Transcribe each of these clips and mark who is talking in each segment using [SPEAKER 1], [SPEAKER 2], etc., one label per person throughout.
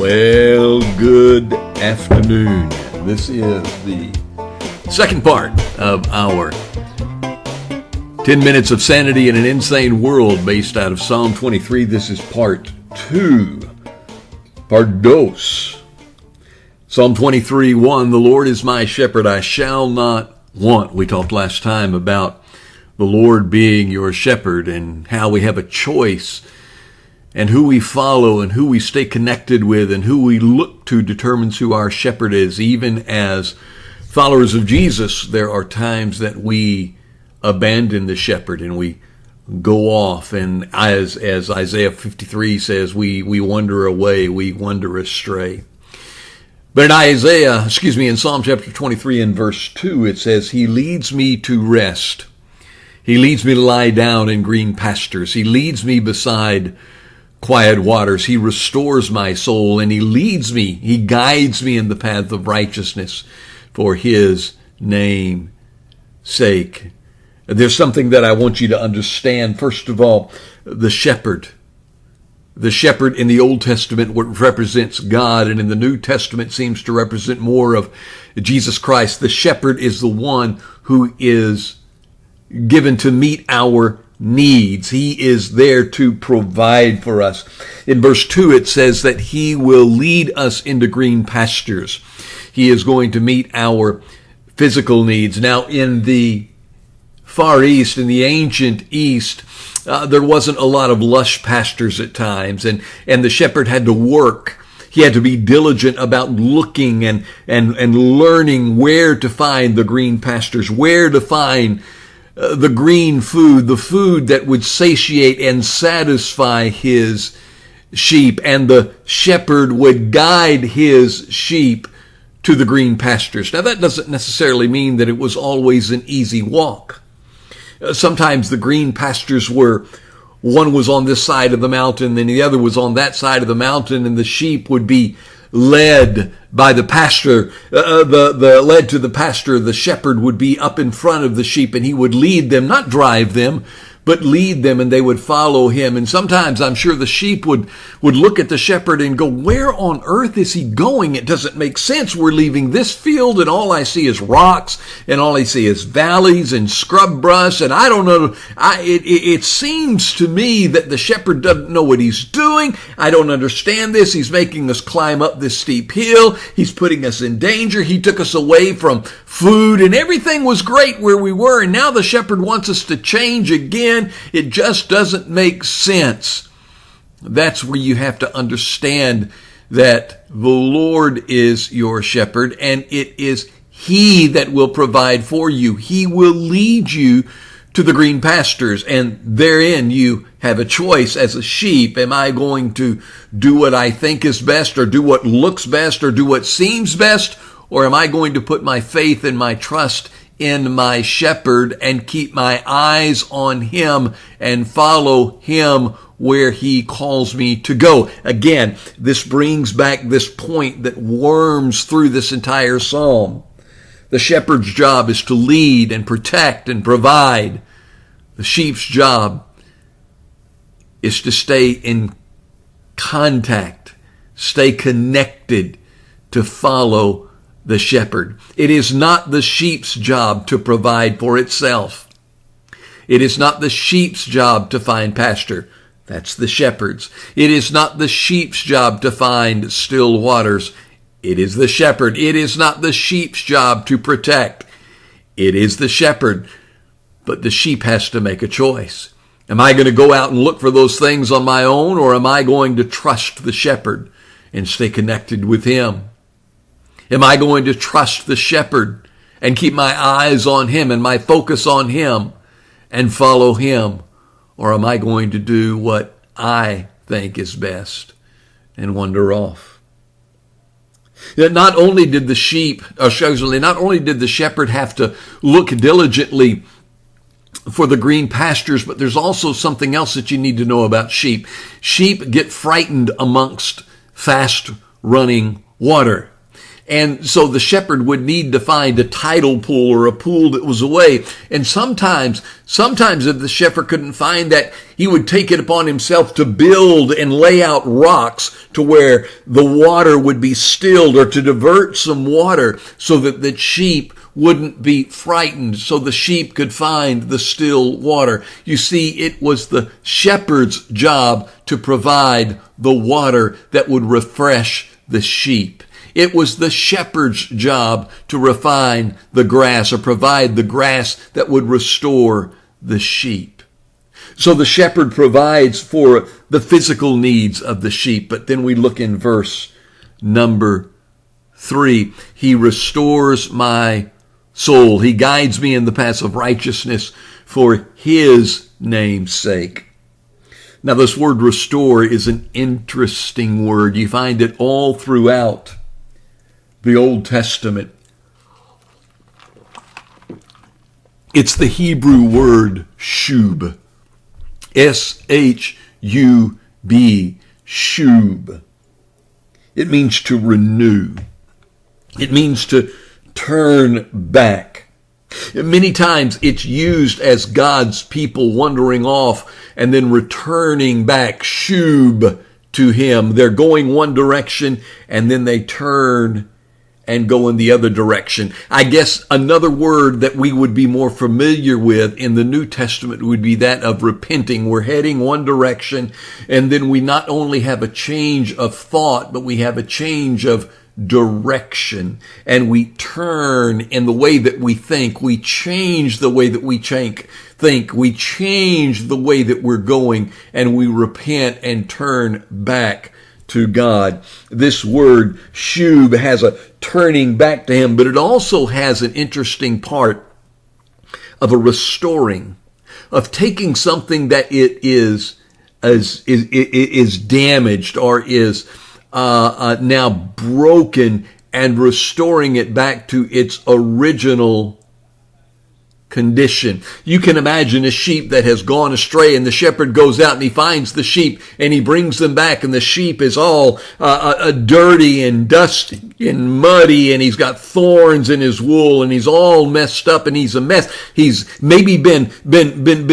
[SPEAKER 1] Well, good afternoon. This is the second part of our 10 Minutes of Sanity in an Insane World based out of Psalm 23. This is part 2. Part dos. Psalm 23:1. The Lord is my shepherd, I shall not want. We talked last time about the Lord being your shepherd and how we have a choice, and who we follow and who we stay connected with and who we look to determines who our shepherd is. Even as followers of Jesus, there are times that we abandon the shepherd and we go off. And as Isaiah 53 says, we wander away, we wander astray. But in Psalm chapter 23 and verse 2, it says, He leads me to rest. He leads me to lie down in green pastures. He leads me beside quiet waters. He restores my soul, and He leads me, He guides me in the path of righteousness for His name's sake. There's something that I want you to understand. First of all, the shepherd. The shepherd in the Old Testament represents God, and in the New Testament seems to represent more of Jesus Christ. The shepherd is the one who is given to meet our needs. He is there to provide for us. In verse 2, it says that He will lead us into green pastures. He is going to meet our physical needs. Now, in the Far East, in the ancient East, there wasn't a lot of lush pastures at times, and the shepherd had to work. He had to be diligent about looking and learning where to find the green pastures, where to find the green food, the food that would satiate and satisfy his sheep. And the shepherd would guide his sheep to the green pastures. Now, that doesn't necessarily mean that it was always an easy walk. Sometimes the green pastures were, one was on this side of the mountain and the other was on that side of the mountain, and the sheep would be led by the pastor, led to the pasture. The shepherd would be up in front of the sheep, and he would lead them, not drive them, but lead them, and they would follow him. And sometimes I'm sure the sheep would look at the shepherd and go, where on earth is he going? It doesn't make sense. We're leaving this field and all I see is rocks and all I see is valleys and scrub brush. And I don't know. It seems to me that the shepherd doesn't know what he's doing. I don't understand this. He's making us climb up this steep hill. He's putting us in danger. He took us away from food and everything was great where we were. And now the shepherd wants us to change again. It just doesn't make sense. That's where you have to understand that the Lord is your shepherd, and it is He that will provide for you. He will lead you to the green pastures, and therein you have a choice as a sheep. Am I going to do what I think is best, or do what looks best, or do what seems best, or am I going to put my faith and my trust in my shepherd and keep my eyes on Him and follow Him where He calls me to go? Again, this brings back this point that worms through this entire psalm. The shepherd's job is to lead and protect and provide. The sheep's job is to stay in contact, stay connected, to follow the shepherd. It is not the sheep's job to provide for itself. It is not the sheep's job to find pasture. That's the shepherd's. It is not the sheep's job to find still waters. It is the shepherd. It is not the sheep's job to protect. It is the shepherd. But the sheep has to make a choice. Am I going to go out and look for those things on my own, or am I going to trust the shepherd and stay connected with Him? Am I going to trust the shepherd and keep my eyes on Him and my focus on Him and follow Him? Or am I going to do what I think is best and wander off? Not only did the shepherd have to look diligently for the green pastures, but there's also something else that you need to know about sheep. Sheep get frightened amongst fast running water. And so the shepherd would need to find a tidal pool or a pool that was away. And sometimes if the shepherd couldn't find that, he would take it upon himself to build and lay out rocks to where the water would be stilled, or to divert some water so that the sheep wouldn't be frightened, so the sheep could find the still water. You see, it was the shepherd's job to provide the water that would refresh the sheep. It was the shepherd's job to refine the grass, or provide the grass that would restore the sheep. So the shepherd provides for the physical needs of the sheep. But then we look in verse number 3. He restores my soul. He guides me in the paths of righteousness for his name's sake. Now, this word restore is an interesting word. You find it all throughout the Old Testament. It's the Hebrew word shub. S-H-U-B, shub. It means to renew. It means to turn back. Many times it's used as God's people wandering off and then returning back, shub, to him. They're going one direction and then they turn and go in the other direction. I guess another word that we would be more familiar with in the New Testament would be that of repenting. We're heading one direction, and then we not only have a change of thought, but we have a change of direction, and we turn in the way that we think. We change the way that we think. We change the way that we're going, and we repent and turn back to God. This word shub has a turning back to him, but it also has an interesting part of a restoring, of taking something that it is damaged or is now broken, and restoring it back to its original condition. You can imagine a sheep that has gone astray, and the shepherd goes out and he finds the sheep and he brings them back, and the sheep is all dirty and dusty and muddy, and he's got thorns in his wool, and he's all messed up, and he's a mess. He's maybe been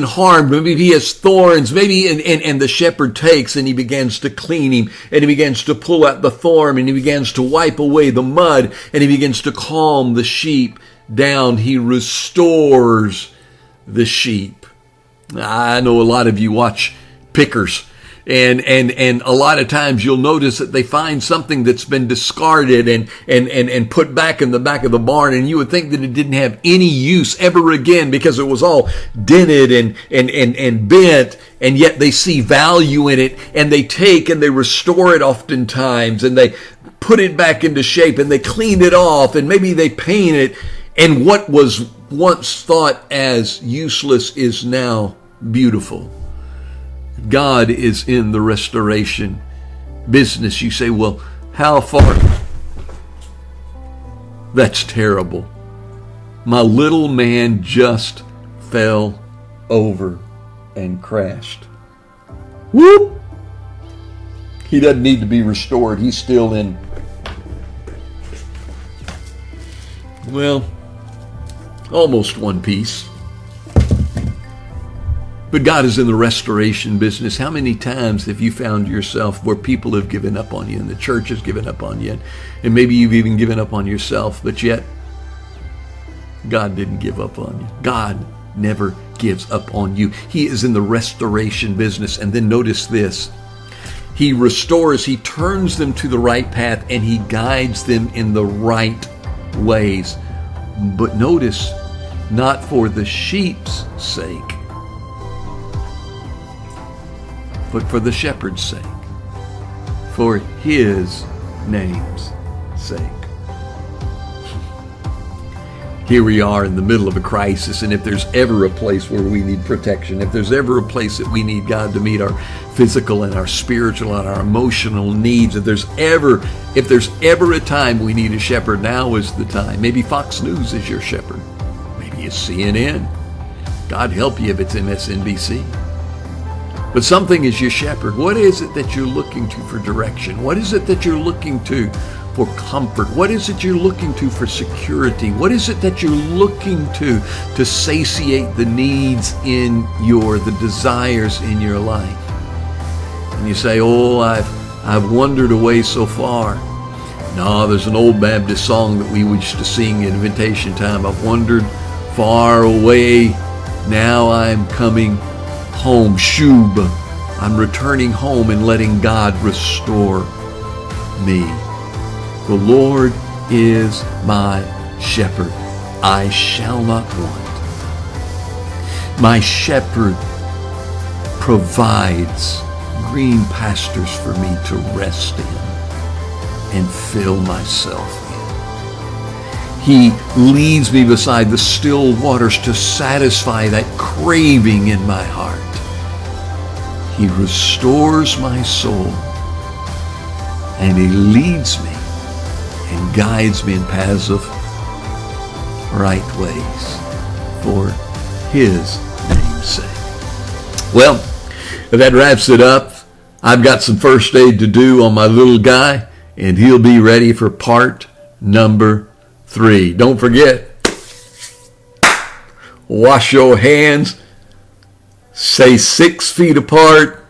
[SPEAKER 1] harmed. Maybe he has thorns. Maybe and the shepherd takes and he begins to clean him, and he begins to pull out the thorn, and he begins to wipe away the mud, and he begins to calm the sheep down. He restores the sheep. I know a lot of you watch pickers, and a lot of times you'll notice that they find something that's been discarded and put back in the back of the barn, and you would think that it didn't have any use ever again because it was all dented and bent, and yet they see value in it, and they take and they restore it oftentimes, and they put it back into shape, and they clean it off, and maybe they paint it. And what was once thought as useless is now beautiful. God is in the restoration business. You say, well, how far? That's terrible. My little man just fell over and crashed. Whoop! He doesn't need to be restored. He's still in, well, almost one piece. But God is in the restoration business. How many times have you found yourself where people have given up on you, and the church has given up on you, and maybe you've even given up on yourself, but yet God didn't give up on you. God never gives up on you. He is in the restoration business. And then notice this. He restores, he turns them to the right path, and he guides them in the right ways. But notice, not for the sheep's sake, but for the shepherd's sake, for his name's sake. Here we are in the middle of a crisis, and if there's ever a place where we need protection, if there's ever a place that we need God to meet our physical and our spiritual and our emotional needs, if there's ever a time we need a shepherd, now is the time. Maybe Fox News is your shepherd. Maybe it's CNN. God help you if it's MSNBC. But something is your shepherd. What is it that you're looking to for direction? What is it that you're looking to for comfort? What is it you're looking to for security? What is it that you're looking to satiate the needs in the desires in your life? And you say, oh, I've wandered away so far. No, there's an old Baptist song that we used to sing at invitation time. I've wandered far away. Now I'm coming home. Shub. I'm returning home and letting God restore me. The Lord is my shepherd. I shall not want. My shepherd provides green pastures for me to rest in and fill myself in. He leads me beside the still waters to satisfy that craving in my heart. He restores my soul, and he leads me and guides me in paths of right ways for his name's sake. Well, that wraps it up. I've got some first aid to do on my little guy, and he'll be ready for part number 3. Don't forget, wash your hands, stay 6 feet apart,